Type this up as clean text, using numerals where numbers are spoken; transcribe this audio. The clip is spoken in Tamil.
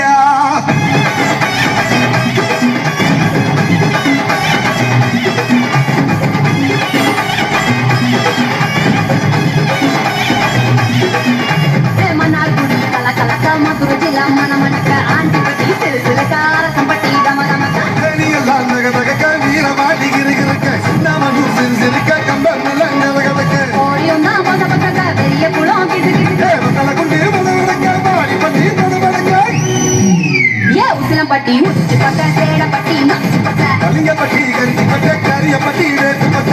ஐயா మధుర జిల్లా మన మనక ఆంటిపట్టి సిరిసిలకార సంపట్టి గమ గమక எல்லாம் நகதக வீரவாடி கிருகிருக்க சின்னமனு சிரிசிருக்க கம்பன்னுலங்க வகதக்க ஓடியுன்னா மொத பக்கக பெரிய குளம் கிசு கிசு தேவதல குண்டி முதவடக்க பாடி பண்ணி தொடவடக்க ஏ உசிலம்பட்டி உச்சி பக்க சேடப்பட்டி நச்சு பக்க கலிங்கப்பட்டி கரிப்பட்ட கரியப்பட்டி வேட்டுப்பட்ட